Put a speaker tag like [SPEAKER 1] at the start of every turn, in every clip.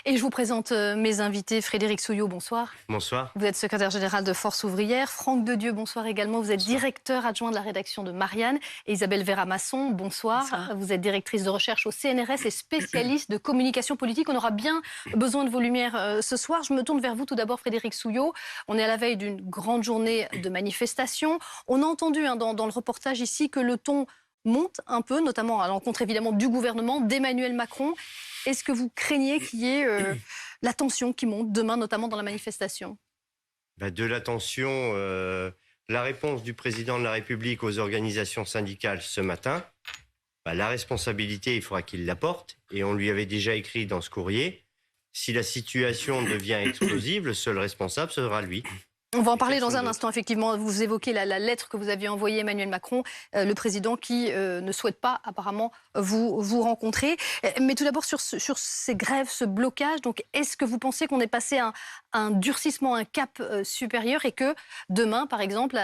[SPEAKER 1] Et je vous présente mes invités. Frédéric Souillot, bonsoir.
[SPEAKER 2] Bonsoir.
[SPEAKER 1] Vous êtes secrétaire général de Force ouvrière. Franck Dedieu, bonsoir également. Vous êtes directeur adjoint de la rédaction de Marianne. Et Isabelle Vera-Masson, bonsoir. Bonsoir. Vous êtes directrice de recherche au CNRS et spécialiste de communication politique. On aura bien besoin de vos lumières ce soir. Je me tourne vers vous tout d'abord, Frédéric Souillot. On est à la veille d'une grande journée de manifestation. On a entendu dans le reportage ici que le ton monte un peu, notamment à l'encontre évidemment du gouvernement, d'Emmanuel Macron. Est-ce que vous craignez qu'il y ait la tension qui monte demain, notamment dans la manifestation?
[SPEAKER 2] De la tension, la réponse du président de la République aux organisations syndicales ce matin, la responsabilité, il faudra qu'il la porte. Et on lui avait déjà écrit dans ce courrier, si la situation devient explosive, le seul responsable sera lui.
[SPEAKER 1] On va en parler dans un instant, effectivement. Vous évoquez la lettre que vous aviez envoyée à Emmanuel Macron, le président qui ne souhaite pas apparemment vous rencontrer. Mais tout d'abord, sur ces grèves, ce blocage, donc est-ce que vous pensez qu'on est passé un durcissement, un cap supérieur et que demain, par exemple,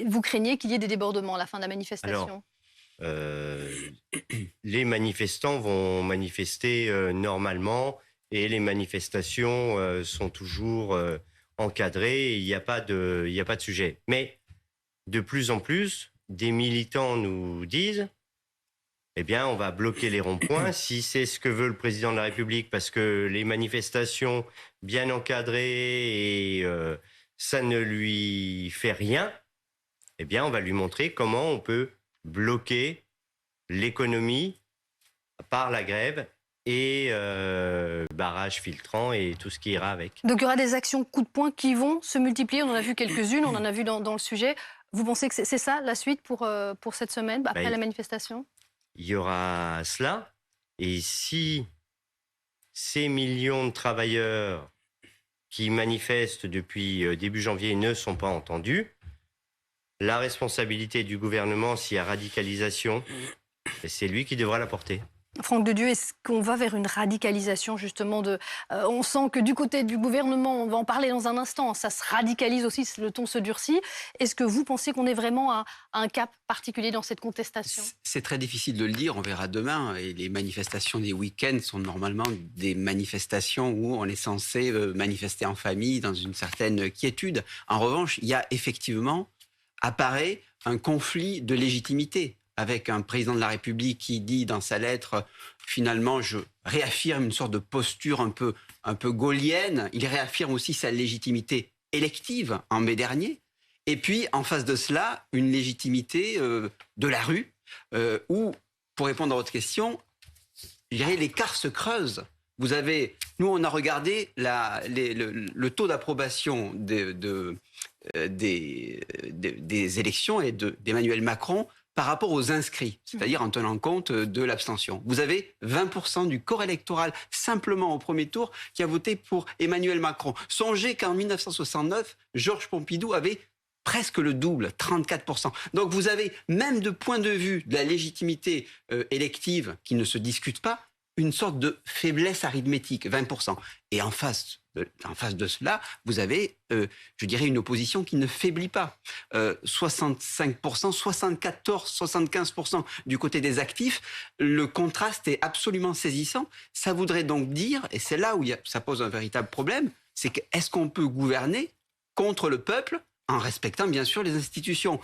[SPEAKER 1] vous craignez qu'il y ait des débordements à la fin de la manifestation?
[SPEAKER 2] Alors, les manifestants vont manifester normalement et les manifestations sont toujours... encadré, il n'y a pas de sujet. Mais de plus en plus, des militants nous disent on va bloquer les ronds-points si c'est ce que veut le président de la République, parce que les manifestations bien encadrées et ça ne lui fait rien, on va lui montrer comment on peut bloquer l'économie par la grève et barrages filtrants et tout ce qui ira avec.
[SPEAKER 1] Donc il y aura des actions coup de poing qui vont se multiplier. On en a vu quelques-unes, on en a vu dans le sujet. Vous pensez que c'est ça la suite pour cette semaine, après la manifestation?
[SPEAKER 2] Il y aura cela. Et si ces millions de travailleurs qui manifestent depuis début janvier ne sont pas entendus, la responsabilité du gouvernement, s'il y a radicalisation, c'est lui qui devra la porter.
[SPEAKER 1] Franck Dedieu, est-ce qu'on va vers une radicalisation justement on sent que du côté du gouvernement, on va en parler dans un instant, ça se radicalise aussi, le ton se durcit. Est-ce que vous pensez qu'on est vraiment à un cap particulier dans cette contestation?
[SPEAKER 3] C'est très difficile de le dire, on verra demain. Et les manifestations des week-ends sont normalement des manifestations où on est censé manifester en famille dans une certaine quiétude. En revanche, il y a effectivement, apparaît un conflit de légitimité, avec un président de la République qui dit dans sa lettre, finalement, je réaffirme une sorte de posture un peu gaullienne. Il réaffirme aussi sa légitimité élective en mai dernier. Et puis, en face de cela, une légitimité de la rue, où, pour répondre à votre question, je dirais l'écart se creuse. Nous, on a regardé le taux d'approbation des élections et d'Emmanuel Macron par rapport aux inscrits, c'est-à-dire en tenant compte de l'abstention. Vous avez 20% du corps électoral, simplement au premier tour, qui a voté pour Emmanuel Macron. Songez qu'en 1969, Georges Pompidou avait presque le double, 34%. Donc vous avez, même de point de vue de la légitimité élective qui ne se discute pas, une sorte de faiblesse arithmétique, 20%. Et en face de cela, vous avez, je dirais, une opposition qui ne faiblit pas. 65%, 74%, 75% du côté des actifs. Le contraste est absolument saisissant. Ça voudrait donc dire, et c'est là où ça pose un véritable problème, c'est que est-ce qu'on peut gouverner contre le peuple en respectant bien sûr les institutions?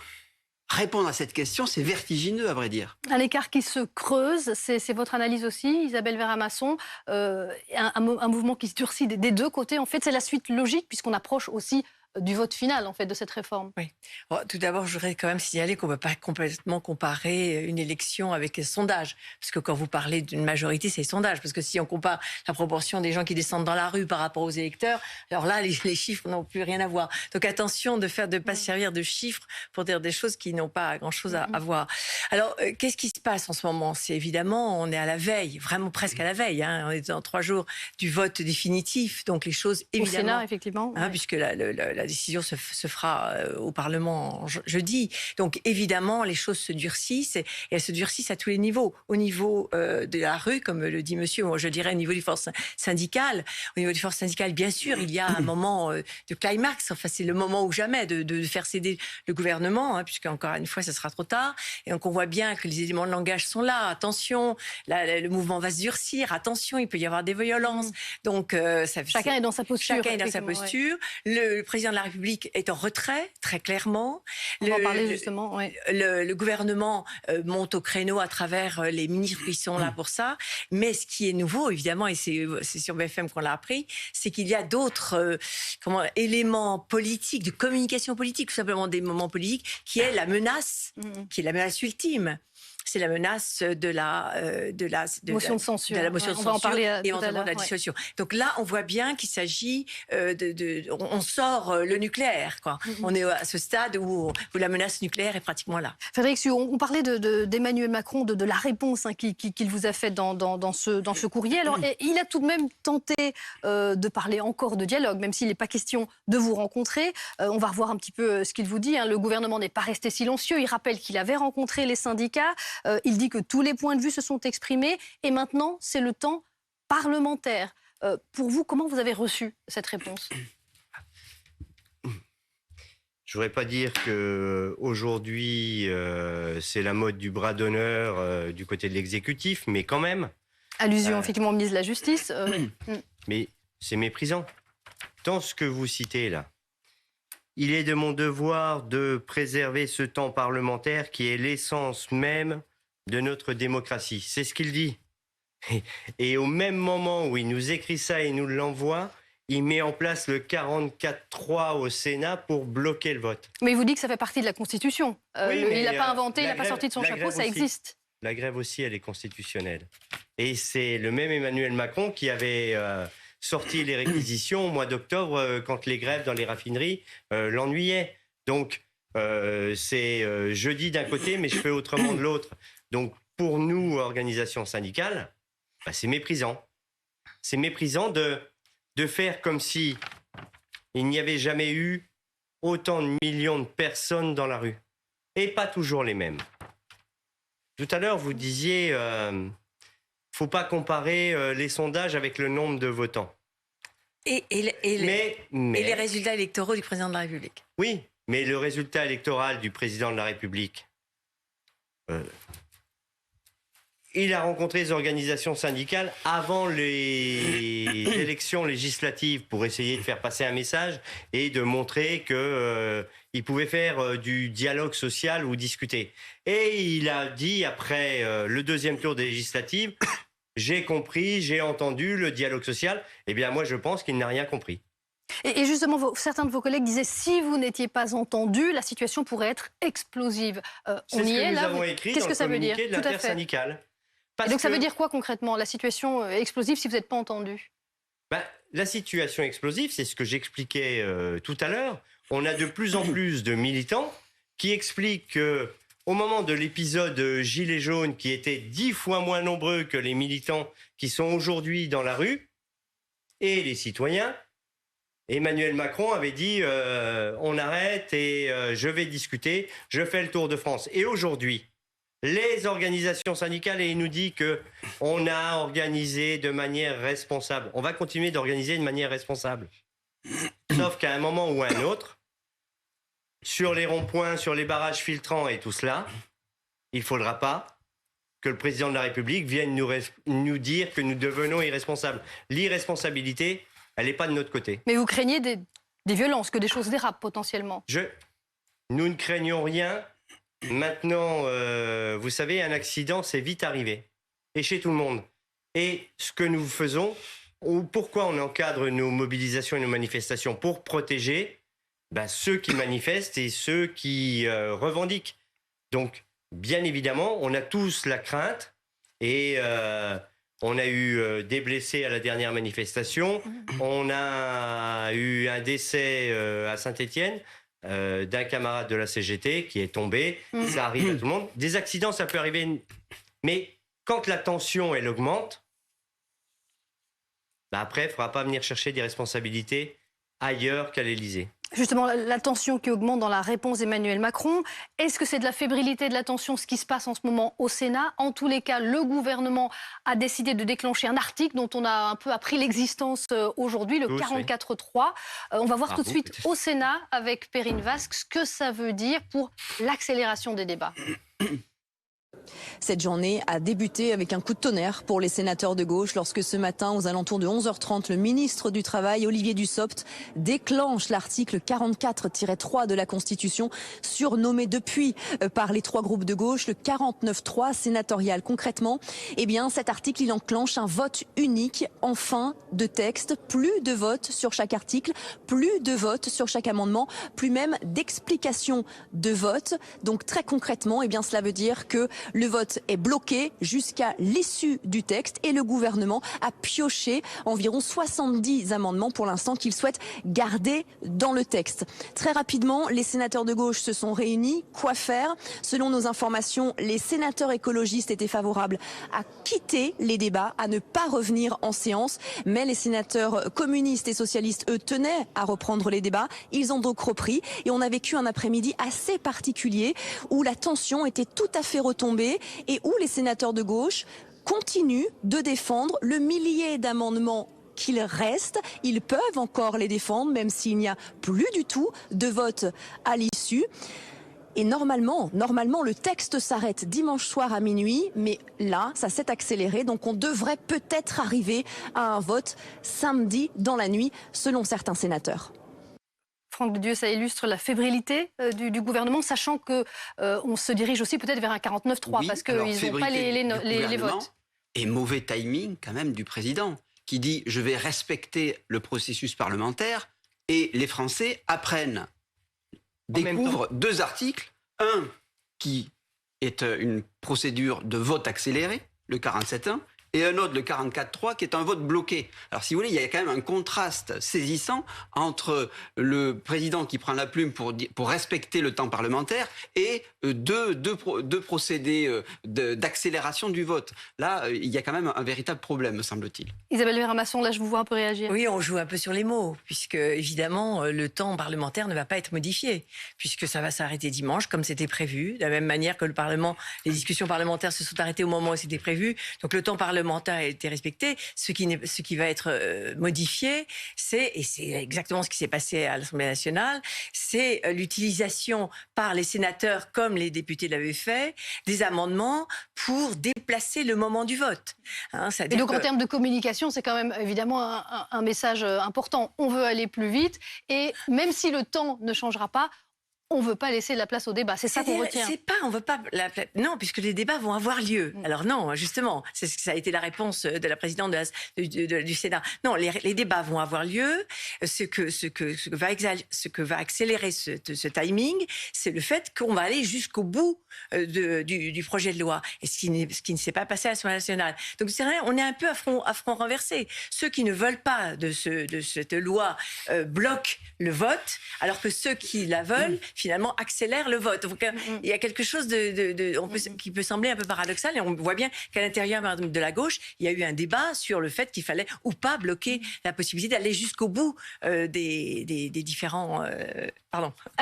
[SPEAKER 3] Répondre à cette question, c'est vertigineux, à vrai dire.
[SPEAKER 1] Un écart qui se creuse, c'est votre analyse aussi, Isabelle Vera-Masson. Un mouvement qui se durcit des deux côtés. En fait, c'est la suite logique, puisqu'on approche aussi du vote final, en fait, de cette réforme.
[SPEAKER 4] Oui. Bon, tout d'abord, je voudrais quand même signaler qu'on ne peut pas complètement comparer une élection avec les sondages. Parce que quand vous parlez d'une majorité, c'est les sondages. Parce que si on compare la proportion des gens qui descendent dans la rue par rapport aux électeurs, alors là, les chiffres n'ont plus rien à voir. Donc attention de ne pas se servir de chiffres pour dire des choses qui n'ont pas grand-chose à voir. Alors, qu'est-ce qui se passe en ce moment? C'est évidemment, on est à la veille, vraiment presque à la veille. Hein, on est dans 3 jours du vote définitif. Donc les choses, évidemment...
[SPEAKER 1] Au Sénat, effectivement.
[SPEAKER 4] Hein, puisque la la décision se fera au Parlement jeudi. Donc évidemment, les choses se durcissent et elles se durcissent à tous les niveaux. Au niveau de la rue, comme le dit monsieur, moi je dirais au niveau des forces syndicales. Au niveau des forces syndicales, bien sûr, il y a un moment de climax. Enfin, c'est le moment ou jamais de faire céder le gouvernement, puisque encore une fois, ça sera trop tard. Et donc on voit bien que les éléments de langage sont là. Attention, le mouvement va se durcir. Attention, il peut y avoir des violences. Donc
[SPEAKER 1] chacun est dans sa posture.
[SPEAKER 4] Chacun est dans sa posture. Le président de la République est en retrait, très clairement.
[SPEAKER 1] On va en parler justement. Ouais.
[SPEAKER 4] Le gouvernement monte au créneau à travers les ministres qui sont là pour ça. Mais ce qui est nouveau, évidemment, et c'est sur BFM qu'on l'a appris, c'est qu'il y a d'autres éléments politiques, de communication politique, tout simplement des moments politiques, qui est la menace ultime. C'est la menace de la
[SPEAKER 1] motion de censure.
[SPEAKER 4] De la motion de censure,
[SPEAKER 1] on va en parler
[SPEAKER 4] et éventuellement de la dissolution. Donc là, on voit bien qu'il s'agit on sort le nucléaire, quoi. On est à ce stade où la menace nucléaire est pratiquement là.
[SPEAKER 1] Frédéric Suot, on parlait d'Emmanuel Macron, de la réponse qu'il vous a faite dans ce courrier. Alors, il a tout de même tenté de parler encore de dialogue, même s'il n'est pas question de vous rencontrer. On va revoir un petit peu ce qu'il vous dit. Le gouvernement n'est pas resté silencieux. Il rappelle qu'il avait rencontré les syndicats. Il dit que tous les points de vue se sont exprimés et maintenant, c'est le temps parlementaire. Pour vous, comment vous avez reçu cette réponse ?
[SPEAKER 2] Je voudrais pas dire qu'aujourd'hui, c'est la mode du bras d'honneur du côté de l'exécutif, mais quand même.
[SPEAKER 1] Allusion effectivement au ministre de la Justice.
[SPEAKER 2] Mais c'est méprisant. Dans ce que vous citez là, il est de mon devoir de préserver ce temps parlementaire qui est l'essence même de notre démocratie. C'est ce qu'il dit. Et au même moment où il nous écrit ça et nous l'envoie, il met en place le 44-3 au Sénat pour bloquer le vote.
[SPEAKER 1] Mais il vous dit que ça fait partie de la Constitution.
[SPEAKER 2] Oui,
[SPEAKER 1] il n'a pas inventé, il n'a pas sorti de son chapeau, ça existe.
[SPEAKER 2] La grève aussi, elle est constitutionnelle. Et c'est le même Emmanuel Macron qui avait sorti les réquisitions au mois d'octobre quand les grèves dans les raffineries l'ennuyaient. Donc, c'est jeudi d'un côté, mais je fais autrement de l'autre. Donc, pour nous, organisations syndicales, c'est méprisant. C'est méprisant de faire comme si il n'y avait jamais eu autant de millions de personnes dans la rue. Et pas toujours les mêmes. Tout à l'heure, vous disiez, faut pas comparer les sondages avec le nombre de votants.
[SPEAKER 4] Et les résultats électoraux du président de la République.
[SPEAKER 2] Oui, mais le résultat électoral du président de la République, il a rencontré les organisations syndicales avant les élections législatives pour essayer de faire passer un message et de montrer qu'il pouvait faire du dialogue social ou discuter. Et il a dit, après le deuxième tour des législatives, j'ai compris, j'ai entendu le dialogue social. Eh bien, moi, je pense qu'il n'a rien compris.
[SPEAKER 1] Et justement, certains de vos collègues disaient si vous n'étiez pas entendu, la situation pourrait être explosive.
[SPEAKER 2] C'est ce que nous avons écrit dans le communiqué de l'intersyndicale.
[SPEAKER 1] Et donc ça veut dire quoi concrètement, la situation explosive si vous n'êtes pas entendu ?
[SPEAKER 2] La situation explosive, c'est ce que j'expliquais tout à l'heure. On a de plus en plus de militants qui expliquent qu'au moment de l'épisode Gilets jaunes, qui était 10 fois moins nombreux que les militants qui sont aujourd'hui dans la rue, et les citoyens, Emmanuel Macron avait dit on arrête et je vais discuter, je fais le tour de France. Et aujourd'hui, les organisations syndicales, et il nous dit qu'on a organisé de manière responsable. On va continuer d'organiser de manière responsable. Sauf qu'à un moment ou à un autre, sur les ronds-points, sur les barrages filtrants et tout cela, il ne faudra pas que le président de la République vienne nous dire que nous devenons irresponsables. L'irresponsabilité, elle n'est pas de notre côté.
[SPEAKER 1] Mais vous craignez des violences, que des choses dérapent potentiellement ?
[SPEAKER 2] Nous ne craignons rien. Maintenant, vous savez, un accident, c'est vite arrivé. Et chez tout le monde. Et ce que nous faisons, ou pourquoi on encadre nos mobilisations et nos manifestations ? Pour protéger ceux qui manifestent et ceux qui revendiquent. Donc, bien évidemment, on a tous la crainte. Et on a eu des blessés à la dernière manifestation. On a eu un décès à Saint-Étienne. D'un camarade de la CGT qui est tombé. Ça arrive à tout le monde. Des accidents, ça peut arriver. Mais quand la tension, elle augmente, après, il ne faudra pas venir chercher des responsabilités ailleurs qu'à l'Élysée.
[SPEAKER 1] Justement, la tension qui augmente dans la réponse d'Emmanuel Macron, est-ce que c'est de la fébrilité de la tension, ce qui se passe en ce moment au Sénat? En tous les cas, le gouvernement a décidé de déclencher un article dont on a un peu appris l'existence aujourd'hui, le 44.3. On va voir tout de suite au Sénat avec Perrine Vasque ce que ça veut dire pour l'accélération des débats.
[SPEAKER 5] Cette journée a débuté avec un coup de tonnerre pour les sénateurs de gauche lorsque ce matin, aux alentours de 11h30, le ministre du Travail, Olivier Dussopt, déclenche l'article 44-3 de la Constitution, surnommé depuis par les trois groupes de gauche le 49.3 sénatorial. Concrètement, eh bien, cet article, il enclenche un vote unique en fin de texte. Plus de vote sur chaque article, plus de vote sur chaque amendement, plus même d'explication de vote. Donc très concrètement, eh bien, cela veut dire que le vote est bloqué jusqu'à l'issue du texte et le gouvernement a pioché environ 70 amendements pour l'instant qu'il souhaite garder dans le texte. Très rapidement, les sénateurs de gauche se sont réunis. Quoi faire? Selon nos informations, les sénateurs écologistes étaient favorables à quitter les débats, à ne pas revenir en séance. Mais les sénateurs communistes et socialistes, eux, tenaient à reprendre les débats. Ils ont donc repris et on a vécu un après-midi assez particulier où la tension était tout à fait retombée et où les sénateurs de gauche continuent de défendre le millier d'amendements qu'il reste. Ils peuvent encore les défendre, même s'il n'y a plus du tout de vote à l'issue. Et normalement, le texte s'arrête dimanche soir à minuit, mais là, ça s'est accéléré, donc on devrait peut-être arriver à un vote samedi dans la nuit, selon certains sénateurs.
[SPEAKER 1] Franck de Dieu, ça illustre la fébrilité du gouvernement, sachant qu'on se dirige aussi peut-être vers un 49.3, oui, parce qu'ils n'ont pas les votes.
[SPEAKER 3] Et mauvais timing quand même du président, qui dit « je vais respecter le processus parlementaire » et les Français découvrent deux articles. Un qui est une procédure de vote accéléré, le 47.1, et un autre, le 44.3, qui est un vote bloqué. Alors, si vous voulez, il y a quand même un contraste saisissant entre le président qui prend la plume pour respecter le temps parlementaire et deux procédés d'accélération du vote. Là, il y a quand même un véritable problème, me semble-t-il.
[SPEAKER 1] Isabelle Verramasson, là, je vous vois un peu réagir.
[SPEAKER 4] Oui, on joue un peu sur les mots, puisque, évidemment, le temps parlementaire ne va pas être modifié, puisque ça va s'arrêter dimanche, comme c'était prévu, de la même manière que le Parlement, les discussions parlementaires se sont arrêtées au moment où c'était prévu. Donc, le temps parlementaire a été respecté. Ce qui va être modifié, et c'est exactement ce qui s'est passé à l'Assemblée nationale, c'est l'utilisation par les sénateurs, comme les députés l'avaient fait, des amendements pour déplacer le moment du vote.
[SPEAKER 1] Et donc en termes de communication, c'est quand même évidemment un message important. On veut aller plus vite et même si le temps ne changera pas, on ne veut pas laisser la place au débat. C'est ça qu'on retient.
[SPEAKER 4] On veut pas non, puisque les débats vont avoir lieu. Alors non, justement, ça a été la réponse de la présidente du Sénat. Non, les débats vont avoir lieu. Ce que va accélérer ce timing, c'est le fait qu'on va aller jusqu'au bout du projet de loi. Et ce qui ne s'est pas passé à l'Assemblée nationale. Donc c'est vrai, on est un peu à front renversé. Ceux qui ne veulent pas de cette loi bloquent le vote, alors que ceux qui la veulent finalement accélère le vote. Donc, il y a quelque chose qui peut sembler un peu paradoxal et on voit bien qu'à l'intérieur de la gauche, il y a eu un débat sur le fait qu'il fallait ou pas bloquer la possibilité d'aller jusqu'au bout des différents...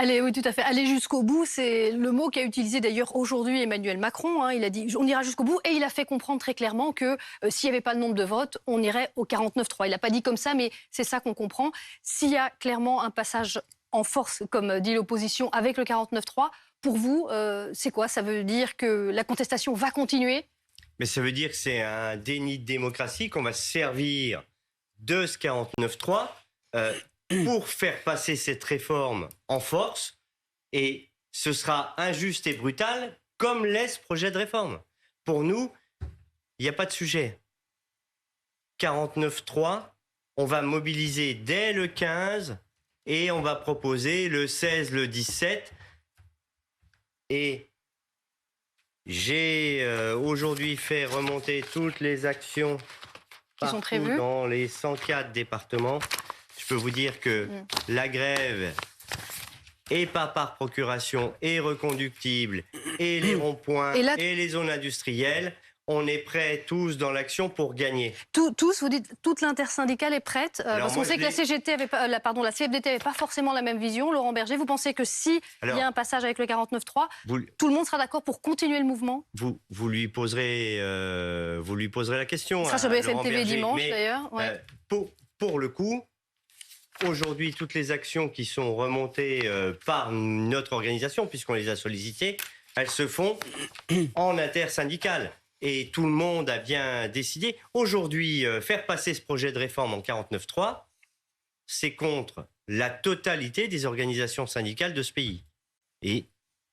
[SPEAKER 1] Oui, tout à fait. Aller jusqu'au bout, c'est le mot qu'a utilisé d'ailleurs aujourd'hui Emmanuel Macron. Il a dit on ira jusqu'au bout et il a fait comprendre très clairement que s'il n'y avait pas le nombre de votes, on irait au 49.3. Il n'a pas dit comme ça, mais c'est ça qu'on comprend. S'il y a clairement un passage en force, comme dit l'opposition, avec le 49.3, pour vous, c'est quoi? Ça veut dire que la contestation va continuer?
[SPEAKER 2] Mais ça veut dire que c'est un déni de démocratie, qu'on va se servir de ce 49.3 pour faire passer cette réforme en force, et ce sera injuste et brutal, comme l'est ce projet de réforme. Pour nous, il n'y a pas de sujet. 49.3, on va mobiliser dès le 15 et on va proposer le 16, le 17. Et j'ai aujourd'hui fait remonter toutes les actions
[SPEAKER 1] qui sont prévues
[SPEAKER 2] dans les 104 départements. Je peux vous dire que la grève et pas par procuration, et reconductible, et les ronds-points, et les zones industrielles, on est prêts tous dans l'action pour gagner.
[SPEAKER 1] Tous, vous dites, toute l'intersyndicale est prête parce qu'on
[SPEAKER 2] moi,
[SPEAKER 1] sait que la CGT avait pas, la CFDT n'avait pas forcément la même vision. Laurent Berger, vous pensez que si il y a un passage avec le 49.3, tout le monde sera d'accord pour continuer le mouvement?
[SPEAKER 2] Vous lui poserez la question.
[SPEAKER 1] Ça sera sur BFM
[SPEAKER 2] Laurent
[SPEAKER 1] TV
[SPEAKER 2] Berger.
[SPEAKER 1] dimanche d'ailleurs. Ouais.
[SPEAKER 2] Pour le coup, aujourd'hui, toutes les actions qui sont remontées par notre organisation, puisqu'on les a sollicitées, elles se font en intersyndicale. Et tout le monde a bien décidé. Aujourd'hui, faire passer ce projet de réforme en 49.3, c'est contre la totalité des organisations syndicales de ce pays. Et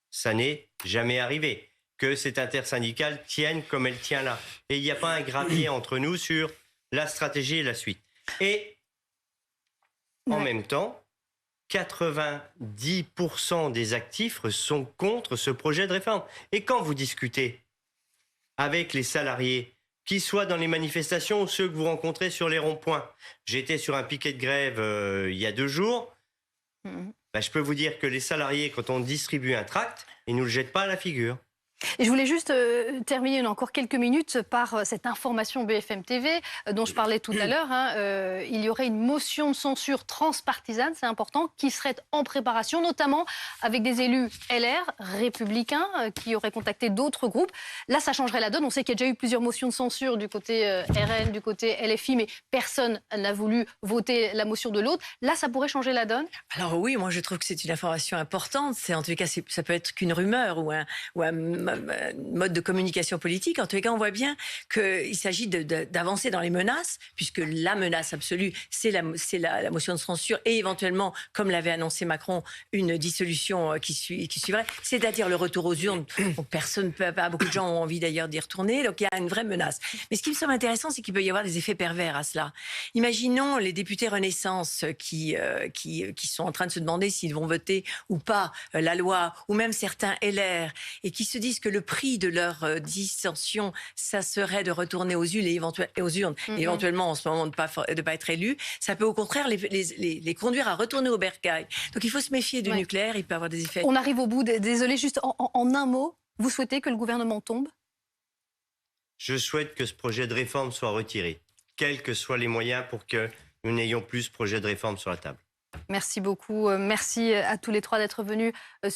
[SPEAKER 2] ça n'est jamais arrivé que cette intersyndicale tienne comme elle tient là. Et il n'y a pas un grappillé entre nous sur la stratégie et la suite. Et en même temps, 90% des actifs sont contre ce projet de réforme. Et quand vous discutez avec les salariés, qu'ils soient dans les manifestations ou ceux que vous rencontrez sur les ronds-points. J'étais sur un piquet de grève il y a 2 jours. Je peux vous dire que les salariés, quand on distribue un tract, ils ne nous le jettent pas à la figure.
[SPEAKER 1] Et je voulais juste terminer encore quelques minutes par cette information BFM TV dont je parlais tout à l'heure. Il y aurait une motion de censure transpartisane, c'est important, qui serait en préparation, notamment avec des élus LR, républicains, qui auraient contacté d'autres groupes. Là, ça changerait la donne. On sait qu'il y a déjà eu plusieurs motions de censure du côté RN, du côté LFI, mais personne n'a voulu voter la motion de l'autre. Là, ça pourrait changer la donne?
[SPEAKER 4] Alors oui, moi je trouve que c'est une information importante. En tous les cas, ça peut être qu'une rumeur ou un mode de communication politique. En tous les cas, on voit bien qu'il s'agit d'avancer dans les menaces, puisque la menace absolue, c'est la motion de censure et éventuellement, comme l'avait annoncé Macron, une dissolution qui suivrait, c'est-à-dire le retour aux urnes. Donc, beaucoup de gens ont envie d'ailleurs d'y retourner, donc il y a une vraie menace. Mais ce qui me semble intéressant, c'est qu'il peut y avoir des effets pervers à cela. Imaginons les députés Renaissance qui sont en train de se demander s'ils vont voter ou pas la loi, ou même certains LR, et qui se disent que le prix de leur dissension, ça serait de retourner aux urnes et éventuellement en ce moment de pas être élu. Ça peut au contraire les conduire à retourner au bercail. Donc il faut se méfier du nucléaire, il peut avoir des effets.
[SPEAKER 1] On arrive au bout. Désolé, juste en un mot, vous souhaitez que le gouvernement tombe?
[SPEAKER 2] Je souhaite que ce projet de réforme soit retiré, quels que soient les moyens pour que nous n'ayons plus ce projet de réforme sur la table.
[SPEAKER 1] Merci beaucoup. Merci à tous les trois d'être venus